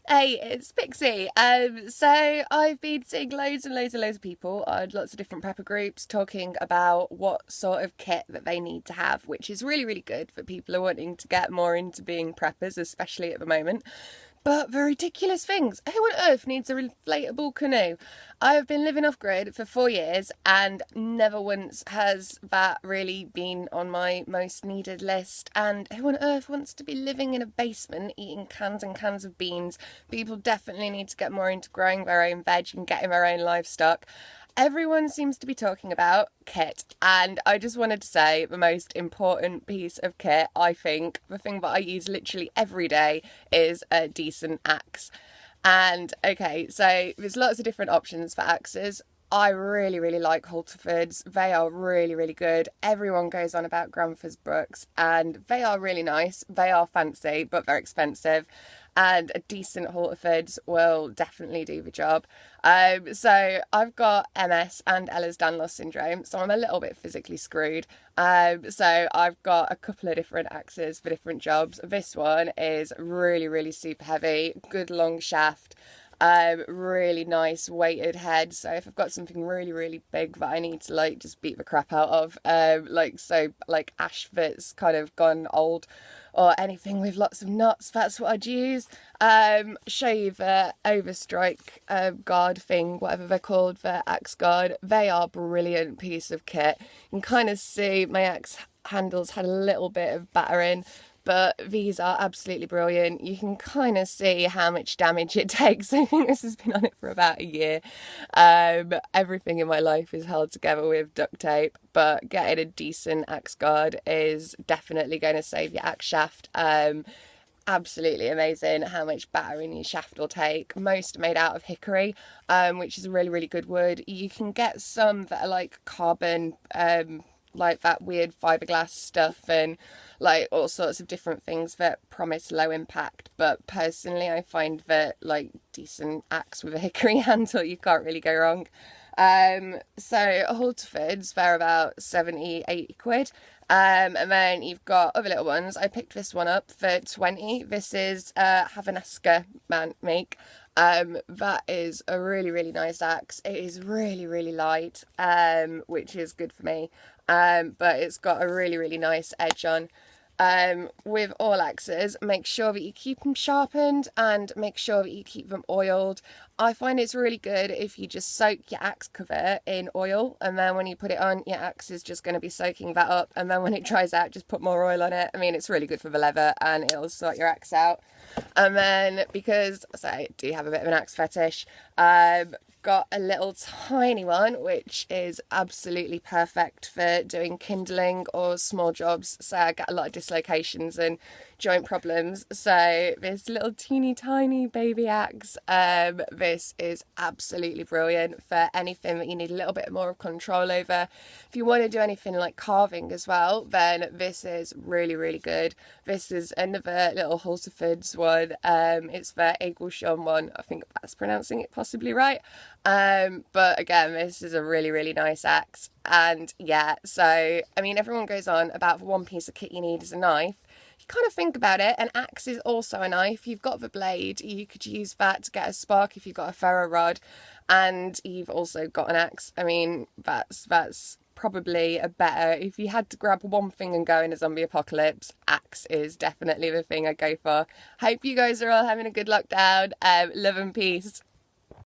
Hey, it's Pixie. So I've been seeing loads and loads and loads of people on lots of different prepper groups talking about what sort of kit that they need to have, which is really, really good for people who are wanting to get more into being preppers, especially at the moment. But for ridiculous things. Who on earth needs a inflatable canoe? I have been living off grid for 4 years and never once has that really been on my most needed list. And who on earth wants to be living in a basement eating cans and cans of beans? People definitely need to get more into growing their own veg and getting their own livestock. Everyone seems to be talking about kit, and I just wanted to say the most important piece of kit, I think, the thing that I use literally every day, is a decent axe. And okay, so there's lots of different options for axes. I really, really like Hultafors. They are really, really good. Everyone goes on about Granthur's Brooks, and they are really nice. They are fancy, but they're expensive. And a decent Hultafors will definitely do the job. So I've got MS and Ehlers-Danlos syndrome, so I'm a little bit physically screwed. So I've got a couple of different axes for different jobs. This one is really, really super heavy, good long shaft. Really nice weighted head. So if I've got something really, really big that I need to like just beat the crap out of, like ash that's kind of gone old, or anything with lots of knots, that's what I'd use. Show you the overstrike guard thing, whatever they're called, the axe guard. They are a brilliant piece of kit. You can kind of see my axe handles had a little bit of battering, but these are absolutely brilliant. You can kind of see how much damage it takes. I think this has been on it for about a year. Everything in my life is held together with duct tape, but getting a decent axe guard is definitely going to save your axe shaft. Absolutely amazing how much battering your shaft will take. Most are made out of hickory, which is a really, really good wood. You can get some that are like carbon, like that weird fiberglass stuff, and like all sorts of different things that promise low impact. But personally, I find that like decent axe with a hickory handle, you can't really go wrong. So Halterfords, they're about 70, 80 quid. And then you've got other little ones. I picked this one up for 20. This is Havanaska man make. That is a really, really nice axe. It is really, really light, which is good for me. But it's got a really, really nice edge on. With all axes, make sure that you keep them sharpened and make sure that you keep them oiled. I find it's really good if you just soak your axe cover in oil, and then when you put it on, your axe is just going to be soaking that up, and then when it dries out, just put more oil on it. I mean, it's really good for the leather and it'll sort your axe out. And then, because I do have a bit of an axe fetish, got a little tiny one which is absolutely perfect for doing kindling or small jobs. So I get a lot of dislocations and joint problems. So this little teeny tiny baby axe, this is absolutely brilliant for anything that you need a little bit more of control over. If you want to do anything like carving as well, then this is really, really good. This is another little Hultafors one. It's the Agelsjon one. I think that's pronouncing it possibly right. But again, this is a really, really nice axe. And yeah, so I mean, everyone goes on about the one piece of kit you need is a knife. You kind of think about it, an axe is also a knife. You've got the blade, you could use that to get a spark if you've got a ferro rod, and you've also got an axe. I mean, that's probably a better, if you had to grab one thing and go in a zombie apocalypse, axe is definitely the thing I'd go for. Hope you guys are all having a good lockdown. Love and peace.